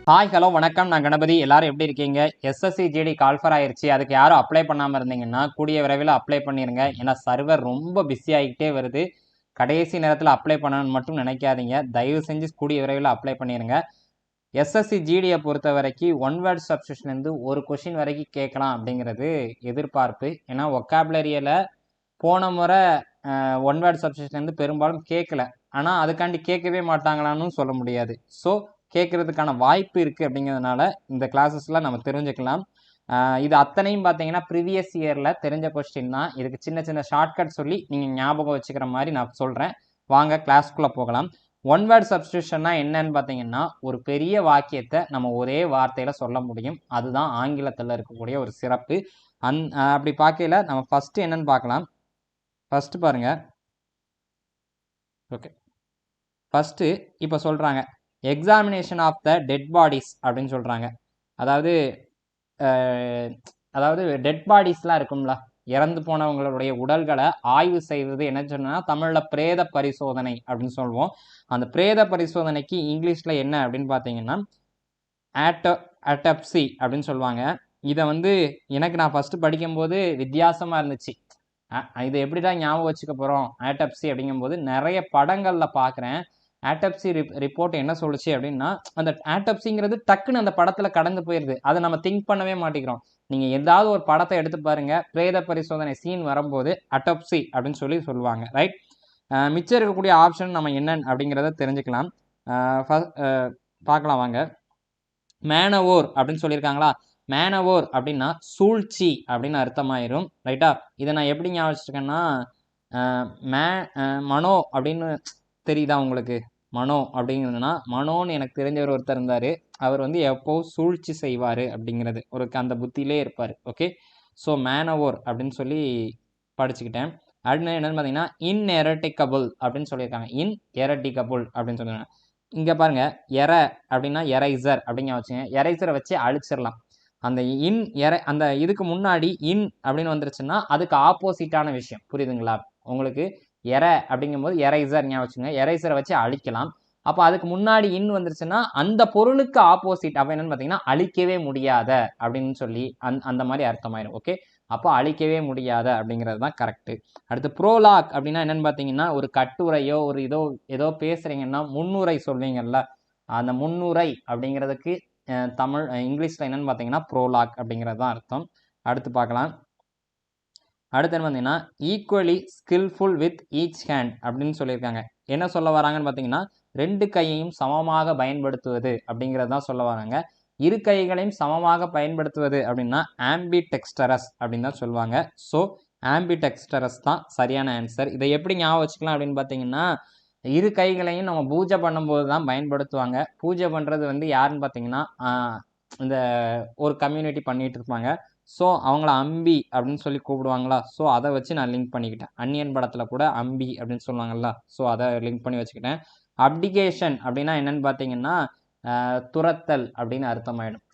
Hi hello வணக்கம். நான் கணபதி. எல்லாரும் எப்படி இருக்கீங்க? எஸ்எஸ்சி ஜிடி கால்ஃபர் ஆயிருச்சு. அதுக்கு யாரும் அப்ளை பண்ணாமல் இருந்தீங்கன்னா கூடிய விரைவில் அப்ளை பண்ணிடுங்க. ஏன்னா சர்வர் ரொம்ப பிஸி ஆகிக்கிட்டே வருது. கடைசி நேரத்தில் அப்ளை பண்ணணும்னு மட்டும் நினைக்காதீங்க. தயவு செஞ்சு கூடிய விரைவில் அப்ளை பண்ணிடுங்க. எஸ்எஸ்சி ஜிடியை பொறுத்த வரைக்கும் ஒன் வேர்ட் சப்ஸ்டியூஷன்லேருந்து ஒரு கொஷின் வரைக்கும் கேட்கலாம் அப்படிங்கிறது எதிர்பார்ப்பு. ஏன்னா ஒக்காபுலரியில் போன முறை ஒன் வேர்ட் சப்ஸ்டியூஷன்லேருந்து பெரும்பாலும் கேட்கல. ஆனால் அதுக்காண்டி கேட்கவே மாட்டாங்களான்னு சொல்ல முடியாது. ஸோ கேட்கறதுக்கான வாய்ப்பு இருக்குது. அப்படிங்கிறதுனால இந்த கிளாஸஸ்லாம் நம்ம தெரிஞ்சுக்கலாம். இது அத்தனையும் பார்த்தீங்கன்னா ப்ரீவியஸ் இயரில் தெரிஞ்ச கொஸ்டின் தான். இதுக்கு சின்ன சின்ன ஷார்ட்கட் சொல்லி நீங்கள் ஞாபகம் வச்சுக்கிற மாதிரி நான் சொல்கிறேன். வாங்க கிளாஸ்க்குள்ளே போகலாம். ஒன் வேர்ட் சப்ஸ்டியூஷன்னா என்னன்னு பார்த்தீங்கன்னா ஒரு பெரிய வாக்கியத்தை நம்ம ஒரே வார்த்தையில் சொல்ல முடியும். அதுதான் ஆங்கிலத்தில் இருக்கக்கூடிய ஒரு சிறப்பு. அப்படி பார்க்கையில் நம்ம ஃபஸ்ட்டு என்னன்னு பார்க்கலாம். ஃபஸ்ட்டு பாருங்க. ஓகே, ஃபஸ்ட்டு இப்போ சொல்கிறாங்க examination of the dead bodies அப்படின்னு சொல்கிறாங்க. அதாவது அதாவது டெட் பாடிஸ்லாம் இருக்கும்ல, இறந்து போனவங்களுடைய உடல்களை ஆய்வு செய்வது என்ன சொன்னால் தமிழில் பிரேத பரிசோதனை அப்படின்னு சொல்லுவோம். அந்த பிரேத பரிசோதனைக்கு இங்கிலீஷில் என்ன அப்படின்னு பார்த்தீங்கன்னா ஆட்டப்சி அப்படின்னு சொல்லுவாங்க. இதை வந்து எனக்கு நான் ஃபஸ்ட்டு படிக்கும்போது வித்தியாசமாக இருந்துச்சு. இது எப்படிடா ஞாபகம் வச்சுக்க போகிறோம் ஆட்டப்சி அப்படிங்கும்போது நிறைய படங்களில் பார்க்குறேன். ஆட்டப்சி ரிப்போர்ட் என்ன சொல்லுச்சு அப்படின்னா அந்த ஆட்டப்சிங்கிறது டக்குன்னு அந்த படத்தில் கடந்து போயிடுது. அதை நம்ம திங்க் பண்ணவே மாட்டேங்கிறோம். நீங்கள் ஏதாவது ஒரு படத்தை எடுத்து பாருங்கள், பிரேத பரிசோதனை சீன் வரும்போது ஆட்டப்சி அப்படின்னு சொல்லுவாங்க. ரைட். மிச்சம் இருக்கக்கூடிய ஆப்ஷன் நம்ம என்னன்னு அப்படிங்கிறத தெரிஞ்சுக்கலாம். பார்க்கலாம் வாங்க. மேனவோர் அப்படின்னு சொல்லியிருக்காங்களா? மேனவோர் அப்படின்னா சூழ்ச்சி அப்படின்னு அர்த்தமாயிரும். ரைட்டா? இதை நான் எப்படி ஞாபகம் வச்சுருக்கேன்னா மனோ அப்படின்னு தெரியுதா உங்களுக்கு? மனோ அப்படிங்கிறதுனா மனோன்னு எனக்கு தெரிஞ்சவர் ஒருத்தர் இருந்தார். அவர் வந்து எப்போ சூழ்ச்சி செய்வார் அப்படிங்கிறது ஒரு அந்த புத்தியிலே இருப்பார். ஓகே, ஸோ மேனவோர் அப்படின்னு சொல்லி படிச்சுக்கிட்டேன். அடுத்து என்னன்னு பார்த்தீங்கன்னா இன்எரட்டிகபிள் அப்படின்னு சொல்லியிருக்காங்க. இன்எரட்டிகபிள் அப்படின்னு சொல்லியிருக்காங்க. இங்கே பாருங்க, அப்படின்னா எரைசர் அப்படிங்க வச்சுங்க. எரைசரை வச்சு அழிச்சிடலாம். அந்த அந்த இதுக்கு முன்னாடி அப்படின்னு வந்துருச்சுன்னா அதுக்கு ஆப்போசிட்டான விஷயம். புரியுதுங்களா உங்களுக்கு? அப்படிங்கும்போது எரைசர் ஞாபகம் வச்சுங்க. எரைசரை வச்சு அழிக்கலாம். அப்போ அதுக்கு முன்னாடி வந்துருச்சுன்னா அந்த பொருளுக்கு ஆப்போசிட். அப்போ என்னன்னு பார்த்தீங்கன்னா அழிக்கவே முடியாத அப்படின்னு சொல்லி அந்த மாதிரி அர்த்தமாயிரும். ஓகே, அப்போ அழிக்கவே முடியாத அப்படிங்கிறது தான் கரெக்டு. அடுத்து ப்ரோலாக் அப்படின்னா என்னன்னு பார்த்தீங்கன்னா ஒரு கட்டுரையோ ஒரு ஏதோ பேசுறீங்கன்னா முன்னுரை சொல்வீங்கல்ல, அந்த முன்னுரை அப்படிங்கிறதுக்கு இங்கிலீஷில் என்னன்னு பார்த்தீங்கன்னா ப்ரோலாக் அப்படிங்கிறது தான் அர்த்தம். அடுத்து பார்க்கலாம். அடுத்து என்ன பார்த்தீங்கன்னா equally skilful with each hand அப்படின்னு சொல்லியிருக்காங்க. என்ன சொல்ல வராங்கன்னு பார்த்தீங்கன்னா ரெண்டு கையையும் சமமாக பயன்படுத்துவது அப்படிங்கிறது தான் சொல்ல வராங்க. இரு கைகளையும் சமமாக பயன்படுத்துவது அப்படின்னா ஆம்பிடெக்ஸ்டரஸ் அப்படின்னு தான் சொல்லுவாங்க. ஸோ ஆம்பிடெக்ஸ்டரஸ் தான் சரியான ஆன்சர். இதை எப்படி ஞாபகம் வச்சுக்கலாம் அப்படின்னு பார்த்தீங்கன்னா இரு கைகளையும் நம்ம பூஜை பண்ணும்போது தான் பயன்படுத்துவாங்க. பூஜை பண்ணுறது வந்து யாருன்னு பார்த்தீங்கன்னா இந்த ஒரு கம்யூனிட்டி பண்ணிட்டு இருப்பாங்க. ஸோ அவங்கள அம்பி அப்படின்னு சொல்லி கூப்பிடுவாங்களா? ஸோ அதை வச்சு நான் லிங்க் பண்ணிக்கிட்டேன். அந்நியன் படத்தில் கூட அம்பி அப்படின்னு சொல்லுவாங்கல்ல, ஸோ அதை லிங்க் பண்ணி வச்சுக்கிட்டேன். அப்டிகேஷன் அப்படின்னா என்னன்னு பார்த்தீங்கன்னா துரத்தல் அப்படின்னு அர்த்தமாயிடும்.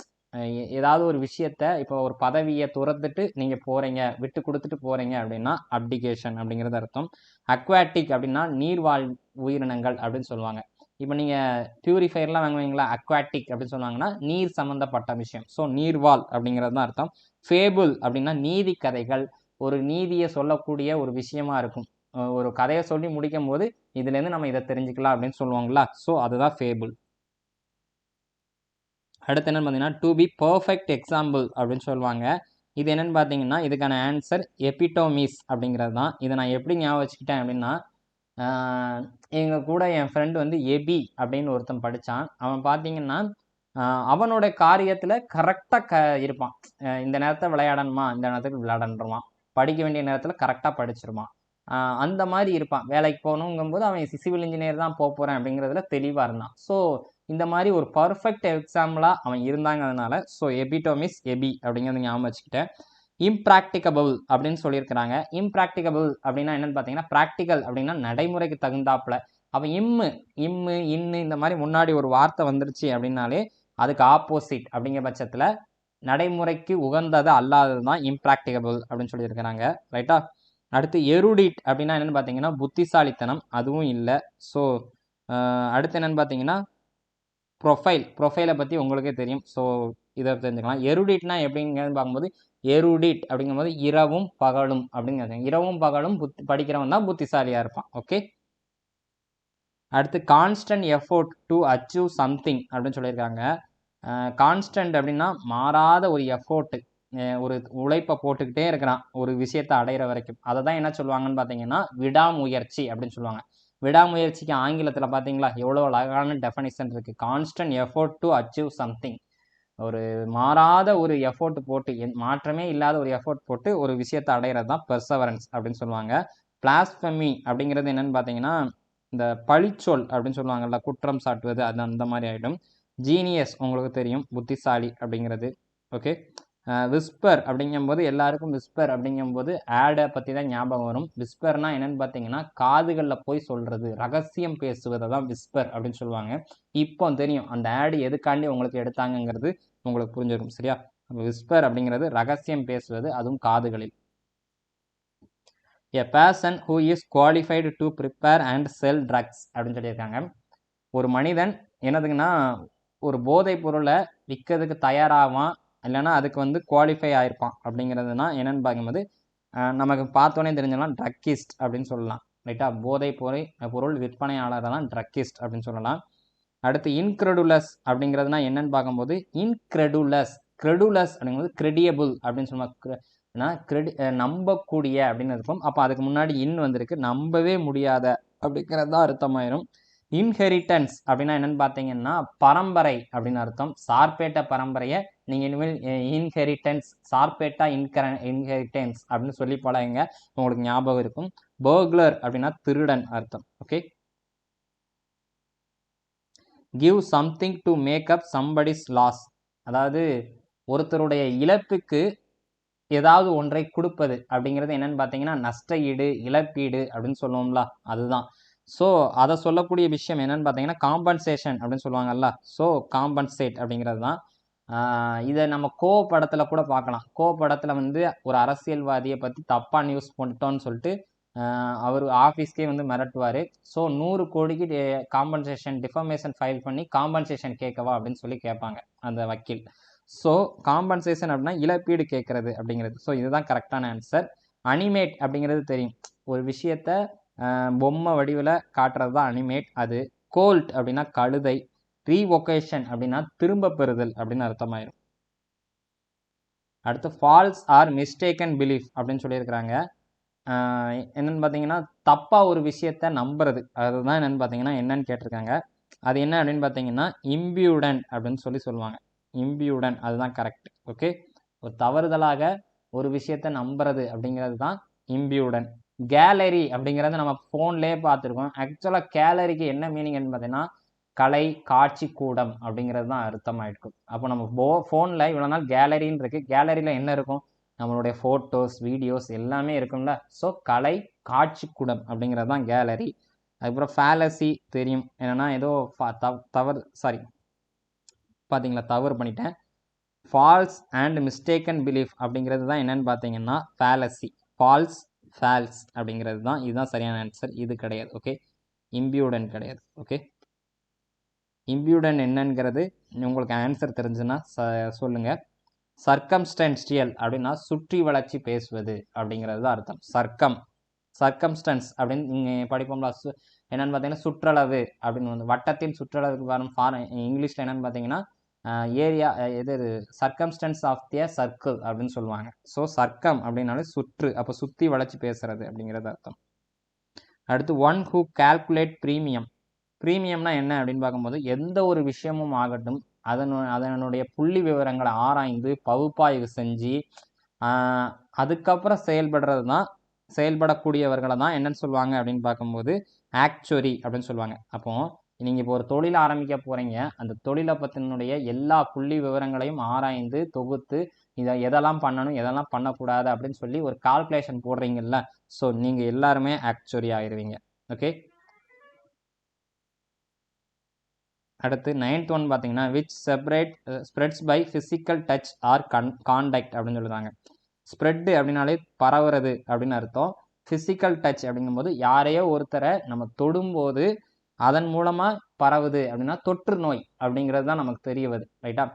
ஏதாவது ஒரு விஷயத்த இப்போ ஒரு பதவியை துரத்துட்டு நீங்கள் போகிறீங்க, விட்டு கொடுத்துட்டு போகிறீங்க அப்படின்னா அப்டிகேஷன் அப்படிங்கிறது அர்த்தம். அக்வாட்டிக் அப்படின்னா நீர்வாழ் உயிரினங்கள் அப்படின்னு சொல்லுவாங்க. இப்போ நீங்கள் பியூரிஃபையர்லாம் வாங்குவீங்களா, அக்வாட்டிக் அப்படின்னு சொன்னாங்கன்னா நீர் சம்மந்தப்பட்ட விஷயம். ஸோ நீர்வாழ் அப்படிங்கிறது தான் அர்த்தம். ஃபேபுள் அப்படின்னா நீதி கதைகள், ஒரு நீதியை சொல்லக்கூடிய ஒரு விஷயமா இருக்கும். ஒரு கதையை சொல்லி முடிக்கும் போது இதுலேருந்து நம்ம இதை தெரிஞ்சுக்கலாம் அப்படின்னு சொல்லுவாங்களா, ஸோ அதுதான் ஃபேபுள். அடுத்து என்னன்னு பார்த்தீங்கன்னா டு பி பர்ஃபெக்ட் எக்ஸாம்பிள் அப்படின்னு சொல்லுவாங்க. இது என்னன்னு பார்த்தீங்கன்னா இதுக்கான ஆன்சர் எபிட்டோமிஸ் அப்படிங்கிறது தான். இதை நான் எப்படி ஞாபகம் வச்சுக்கிட்டேன் அப்படின்னா எங்கள் கூட என் ஃப்ரெண்டு வந்து எபி அப்படின்னு ஒருத்தன் படித்தான். அவன் பார்த்தீங்கன்னா அவனோட காரியத்தில் கரெக்டாக இருப்பான். இந்த நேரத்தை விளையாடணுமா, இந்த நேரத்துக்கு விளையாடணுமா, படிக்க வேண்டிய நேரத்தில் கரெக்டாக படிச்சிருவான். அந்த மாதிரி இருப்பான். வேலைக்கு போகணுங்கும்போது அவன் சிவில் இன்ஜினியர் தான் போகிறேன் அப்படிங்கிறதுல தெளிவாக இருந்தான். ஸோ இந்த மாதிரி ஒரு பர்ஃபெக்ட் எக்ஸாம்பிளாக அவன் இருந்தாங்கிறதுனால ஸோ எபிட்டோமிஸ் எபி அப்படிங்கிறது ஞாபகம் வச்சுக்கிட்டேன். இம்ப்ராக்டிகபிள் அப்படின்னு சொல்லியிருக்கிறாங்க. இம்ப்ராக்டிகபிள் அப்படின்னா என்னன்னு பார்த்தீங்கன்னா ப்ராக்டிக்கல் அப்படின்னா நடைமுறைக்கு தகுந்தாப்புல. அப்போ இன்னு இந்த மாதிரி முன்னாடி ஒரு வார்த்தை வந்துருச்சு அப்படின்னாலே அதுக்கு ஆப்போசிட் அப்படிங்கிற பட்சத்தில் நடைமுறைக்கு உகந்தது அல்லாதது தான் இம்ப்ராக்டிகபிள் அப்படின்னு சொல்லியிருக்கிறாங்க. ரைட்டா? அடுத்து எருடிட் அப்படின்னா என்னென்னு பார்த்தீங்கன்னா புத்திசாலித்தனம், அதுவும் இல்லை. ஸோ அடுத்து என்னென்னு பார்த்தீங்கன்னா ப்ரொஃபைலை பற்றி உங்களுக்கே தெரியும். ஸோ இதை தெரிஞ்சுக்கலாம். எருடிட்னா எப்படிங்கிறது பார்க்கும்போது எருடிட் அப்படிங்கும்போது இரவும் பகலும் அப்படிங்கிறது. இரவும் பகலும் படிக்கிறவன் தான் புத்திசாலியாக இருப்பான். ஓகே. அடுத்து constant effort to achieve something அப்படின்னு சொல்லியிருக்காங்க. கான்ஸ்டன்ட் அப்படின்னா மாறாத ஒரு எஃபோர்ட்டு, ஒரு உழைப்பை போட்டுக்கிட்டே இருக்கிறான் ஒரு விஷயத்தை அடையிற வரைக்கும். அதை தான் என்ன சொல்லுவாங்கன்னு பார்த்தீங்கன்னா விடாமுயற்சி அப்படின்னு சொல்லுவாங்க. விடாமுயற்சிக்கு ஆங்கிலத்தில் பார்த்தீங்களா எவ்வளோ அழகான டெஃபனிஷன் இருக்குது. Constant effort to achieve something, ஒரு மாறாத ஒரு எஃபோர்ட் போட்டு, மாற்றமே இல்லாத ஒரு எஃபோர்ட் போட்டு ஒரு விஷயத்தை அடையிறது தான் பெர்சவரன்ஸ் அப்படின்னு சொல்லுவாங்க. பிளாஸ்பமி அப்படிங்கிறது என்னன்னு பார்த்தீங்கன்னா இந்த பழிச்சொல் அப்படின்னு சொல்லுவாங்கல்ல, குற்றம் சாட்டுவது, அது அந்த மாதிரி ஆகிடும். ஜீனியஸ் உங்களுக்கு தெரியும், புத்திசாலி அப்படிங்கிறது. ஓகே. விஸ்பர் அப்படிங்கும்போது எல்லாருக்கும் விஸ்பர் அப்படிங்கும்போது ஆடை பற்றி தான் ஞாபகம் வரும். விஸ்பர்னா என்னன்னு பார்த்தீங்கன்னா காதுகளில் போய் சொல்கிறது, ரகசியம் பேசுவதை தான் விஸ்பர் அப்படின்னு சொல்லுவாங்க. இப்போ தெரியும் அந்த ஆடு எதுக்காண்டி உங்களுக்கு எடுத்தாங்கங்கிறது உங்களுக்கு புரிஞ்சிருக்கும். சரியா? விஸ்பர் அப்படிங்கிறது ரகசியம் பேசுவது, அதுவும் காதுகளில். A person who is qualified to prepare and sell drugs அப்படின்னு சொல்லியிருக்காங்க. ஒரு மனிதன் என்னதுங்கன்னா ஒரு போதைப் பொருளை விற்கிறதுக்கு தயாராகான், இல்லைன்னா அதுக்கு குவாலிஃபை ஆயிருப்பான் அப்படிங்கிறதுனா என்னன்னு பார்க்கும்போது நமக்கு பார்த்தோன்னே தெரிஞ்சலாம் ட்ரக்கிஸ்ட் அப்படின்னு சொல்லலாம். ரைட்டா? போதைப் பொருள் விற்பனையாளர் தான் ட்ரக்கிஸ்ட் அப்படின்னு சொல்லலாம். அடுத்து இன்க்ரெடுலஸ் அப்படிங்கிறதுனா என்னன்னு பார்க்கும்போது இன்க்ரெடுலஸ் அப்படிங்கிறது கிரெடியபிள் அப்படின்னு சொல்லுவாங்க. நம்பக்கூடிய அப்படின்னு இருக்கும். அப்போ அதுக்கு முன்னாடி வந்திருக்கு, நம்பவே முடியாத அப்படிங்கிறது தான் அர்த்தமாயிரும். இன்ஹெரிட்டன்ஸ் அப்படின்னா என்னன்னு பார்த்தீங்கன்னா பரம்பரை அப்படின்னு அர்த்தம். சார்பேட்டா பரம்பரையை நீங்கள் இனிமேல் இன்ஹெரிட்டன்ஸ், சார்பேட்டா இன்ஹெரிட்டன்ஸ் அப்படின்னு சொல்லி பழகுங்க, உங்களுக்கு ஞாபகம் இருக்கும். பர்க்லர் அப்படின்னா திருடன் அர்த்தம். Okay. Give something to make up somebody's loss, அதாவது ஒருத்தருடைய இழப்புக்கு ஏதாவது ஒன்றை கொடுப்பது அப்படிங்கிறது என்னன்னு பார்த்தீங்கன்னா நஷ்ட ஈடு, இழப்பீடு அப்படின்னு சொல்லுவோம்ல, அதுதான். ஸோ அதை சொல்லக்கூடிய விஷயம் என்னன்னு பார்த்தீங்கன்னா காம்பன்சேஷன் அப்படின்னு சொல்லுவாங்கல்ல. ஸோ காம்பன்சேட் அப்படிங்கிறது தான். இதை நம்ம கோ படத்தில் கூட பார்க்கலாம். கோ படத்தில் ஒரு அரசியல்வாதியை பற்றி தப்பாக நியூஸ் பண்ணிட்டோன்னு சொல்லிட்டு அவர் ஆஃபீஸ்க்கே மிரட்டுவார். ஸோ 100 கோடிக்கு காம்பன்சேஷன் டிஃபர்மேஷன் ஃபைல் பண்ணி காம்பன்சேஷன் கேட்கவா அப்படின்னு சொல்லி கேட்பாங்க அந்த வக்கீல். ஸோ காம்பன்சேஷன் அப்படின்னா இழப்பீடு கேட்கறது அப்படிங்கிறது. ஸோ இதுதான் கரெக்டான ஆன்சர். அனிமேட் அப்படிங்கிறது தெரியும், ஒரு விஷயத்த பொம்மை வடிவில் காட்டுறது தான் அனிமேட். அது கோல்ட் அப்படின்னா கழுதை, ரீவொகேஷன் அப்படின்னா திரும்ப பெறுதல் அப்படின்னு அர்த்தமாயிரும். அடுத்து ஃபால்ஸ் ஆர் மிஸ்டேக்கன் பிலீஃப் அப்படின்னு சொல்லியிருக்கிறாங்க. என்னன்னு பார்த்தீங்கன்னா தப்பாக ஒரு விஷயத்த நம்புறது, அதுதான் என்னன்னு பார்த்தீங்கன்னா என்னன்னு கேட்டிருக்காங்க. அது என்ன அப்படின்னு பார்த்தீங்கன்னா இம்பியூடன் அப்படின்னு சொல்லுவாங்க. இம்பியூடன், அதுதான் கரெக்ட். ஓகே. ஒரு தவறுதலாக ஒரு விஷயத்தை நம்புறது அப்படிங்கிறது தான் இம்பியூடன். கேலரி அப்படிங்கிறத நம்ம ஃபோன்லேயே பார்த்துருக்கோம். ஆக்சுவலாக கேலரிக்கு என்ன மீனிங்னு பார்த்தீங்கன்னா கலை காட்சி கூடம் அப்படிங்கிறது தான் அர்த்தமாயிருக்கும். அப்போ நம்ம ஃபோனில் இவ்வளோ நாள் கேலரின்னு இருக்குது, கேலரியில் என்ன இருக்கும், நம்மளுடைய ஃபோட்டோஸ், வீடியோஸ் எல்லாமே இருக்கும்ல. ஸோ கலை காட்சி கூடம் அப்படிங்கிறது தான் கேலரி. அதுக்கப்புறம் ஃபேலசி தெரியும், என்னென்னா ஏதோ தவறு பண்ணிட்டேன். ஃபால்ஸ் அண்ட் மிஸ்டேக்கன் பிலீஃப் அப்படிங்கிறது தான் என்னன்னு பார்த்தீங்கன்னா ஃபேலசி. ஃபால்ஸ் அப்படிங்கிறது தான், இதுதான் சரியான ஆன்சர். இது கிடையாது. ஓகே. இம்பியூடன் கிடையாது. ஓகே. இம்பியூடன் என்னங்கிறது உங்களுக்கு ஆன்சர் தெரிஞ்சுன்னா சொல்லுங்கள். சர்க்கம்ஸ்டன்ஷியல் அப்படின்னா சுற்றி வளர்ச்சி பேசுவது அப்படிங்கிறது தான் அர்த்தம். சர்க்கம்ஸ்டன்ஸ் அப்படின்னு நீங்கள் படிப்போம்ல, என்னென்னு பார்த்தீங்கன்னா சுற்றளவு அப்படின்னு வட்டத்தின் சுற்றளவுக்கு வரும். இங்கிலீஷில் என்னென்னு பார்த்தீங்கன்னா area, circumstances of the circle அப்படின்னு சொல்லுவாங்க. ஸோ சர்க்கம் அப்படின்னாலே சுற்று, அப்போ சுற்றி வளைச்சி பேசுறது அப்படிங்கிறது அர்த்தம். அடுத்து ஒன் ஹூ கால்குலேட் ப்ரீமியம்னா என்ன அப்படின்னு பார்க்கும்போது எந்த ஒரு விஷயமும் ஆகட்டும் அதனுடைய புள்ளி விவரங்களை ஆராய்ந்து பகுப்பாய்வு செஞ்சு அதுக்கப்புறம் செயல்படக்கூடியவர்களை தான் என்னன்னு சொல்லுவாங்க அப்படின்னு பார்க்கும்போது ஆக்சுவரி அப்படின்னு சொல்லுவாங்க. அப்போ நீங்கள் இப்போ ஒரு தொழில் ஆரம்பிக்க போகிறீங்க, அந்த தொழிலை பற்றினுடைய எல்லா புள்ளி விவரங்களையும் ஆராய்ந்து தொகுத்து இதை எதெல்லாம் பண்ணணும் எதெல்லாம் பண்ணக்கூடாது அப்படின்னு சொல்லி ஒரு கால்குலேஷன் போடுறீங்கல்ல, ஸோ நீங்கள் எல்லாருமே ஆக்சுவரி ஆயிடுவீங்க. ஓகே. அடுத்து 9th ஒன் பார்த்தீங்கன்னா which spreads by physical touch or contact அப்படின்னு சொல்லுறாங்க. ஸ்ப்ரெட்டு அப்படின்னாலே பரவுறது அப்படின்னு அர்த்தம். ஃபிசிக்கல் டச் அப்படிங்கும்போது யாரையோ ஒருத்தரை நம்ம தொடும்போது அதன் மூலமாக பரவுது அப்படின்னா தொற்று நோய் அப்படிங்கிறது தான் நமக்கு தெரிய வருது. ரைட்டா?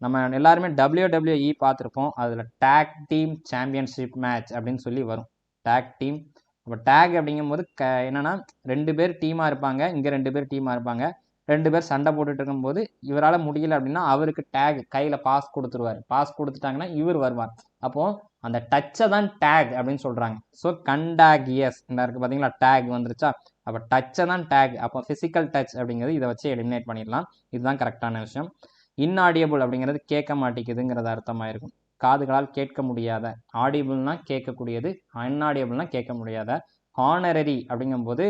நம்ம எல்லாருமே WWE பார்த்துருப்போம். அதில் டேக் டீம் சாம்பியன்ஷிப் மேட்ச் அப்படின்னு சொல்லி வரும். Tag team. அப்போ டேக் அப்படிங்கும்போது என்னன்னா 2 பேர் டீமாக இருப்பாங்க, இங்கே 2 பேர் டீமாக இருப்பாங்க. 2 பேர் சண்டை போட்டுட்டு இருக்கும்போது இவரால் முடியல அப்படின்னா அவருக்கு டேக் கையில் பாஸ் கொடுத்துருவார். பாஸ் கொடுத்துட்டாங்கன்னா இவர் வருவார். அப்போது அந்த டச்சை தான் டேக் அப்படின்னு சொல்கிறாங்க. ஸோ கண்டாகியஸ் இந்த இருக்குது பார்த்தீங்களா, டேக் வந்துருச்சா? அப்போ டச்சை தான் டேக். அப்போ ஃபிசிக்கல் டச் அப்படிங்கிறது இதை வச்சு எலிமினேட் பண்ணிடலாம். இதுதான் கரெக்டான விஷயம். இன்ஆடியபிள் அப்படிங்கிறது கேட்க மாட்டேங்குதுங்கிறது அர்த்தமாக இருக்கும். காதுகளால் கேட்க முடியாத. ஆடிபிள்னா கேட்கக்கூடியது, அன்ஆடியபிள்னா கேட்க முடியாத. ஹானரரி அப்படிங்கும்போது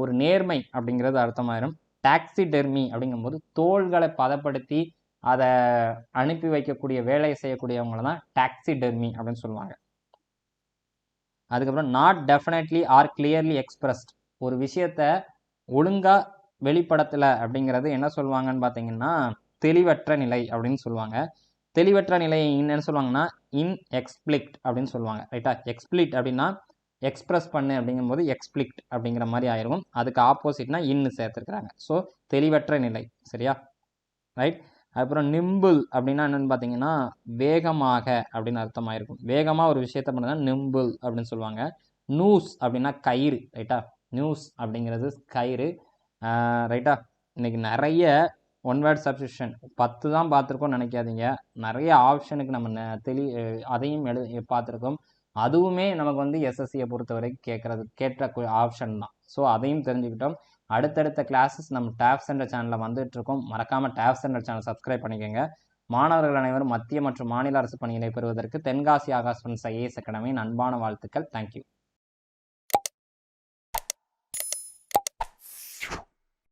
ஒரு நேர்மை அப்படிங்கிறது அர்த்தமாயிரும். டாக்ஸிடெர்மி அப்படிங்கும்போது தோள்களை பதப்படுத்தி அதை அனுப்பி வைக்கக்கூடிய வேலையை செய்யக்கூடியவங்களை தான் டாக்ஸிடெர்மி அப்படின்னு சொல்லுவாங்க. அதுக்கப்புறம் not definitely R clearly expressed. ஒரு விஷயத்த ஒழுங்காக வெளிப்படத்தில் அப்படிங்கிறது என்ன சொல்லுவாங்கன்னு பார்த்தீங்கன்னா தெளிவற்ற நிலை அப்படின்னு சொல்லுவாங்க. தெளிவற்ற நிலையை என்னன்னு சொல்லுவாங்கன்னா இன்எக்ஸ்பிளிக்ட் அப்படின்னு சொல்லுவாங்க. ரைட்டா? எக்ஸ்பிளிட் அப்படின்னா எக்ஸ்பிரஸ் பண்ணு அப்படிங்கும்போது எக்ஸ்பிளிக்ட் அப்படிங்கிற மாதிரி ஆயிரும். அதுக்கு ஆப்போசிட்னா இன்னு சேர்த்துருக்குறாங்க. ஸோ தெளிவற்ற நிலை. சரியா? ரைட். அதுக்கப்புறம் நிம்பிள் அப்படின்னா என்னன்னு பார்த்தீங்கன்னா வேகமாக அப்படின்னு அர்த்தமாயிருக்கும். வேகமாக ஒரு விஷயத்த பண்ணா நிம்பிள் அப்படின்னு சொல்லுவாங்க. நியூஸ் அப்படின்னா கயிறு. ரைட்டா? நியூஸ் அப்படிங்கிறது கயிறு. ரைட்டா? இன்னைக்கு நிறைய ஒன் வேர்ட் சப்ஸ்டியூஷன் 10 தான் பார்த்துருக்கோம் நினைக்காதீங்க. நிறைய ஆப்ஷனுக்கு நம்ம அதையும் பார்த்துருக்கோம். அதுவுமே நமக்கு வந்து எஸ்எஸ்சியை பொறுத்த வரைக்கும் கேட்ட ஆப்ஷன் தான். ஸோ அதையும் தெரிஞ்சுக்கிட்டோம். அடுத்தடுத்த கிளாஸஸ் நம்ம டேப் சென்டர் சேனலில் வந்துட்டுருக்கோம். மறக்காமல் டேப் சென்டர் சேனல் சப்ஸ்கிரைப் பண்ணிக்கோங்க. மாணவர்கள் அனைவரும் மத்திய மற்றும் மாநில அரசு பணிகளை பெறுவதற்கு தென்காசி ஆகாஷ் ஐஏஎஸ் அகாடமியின் அன்பான வாழ்த்துக்கள். தேங்க்யூ.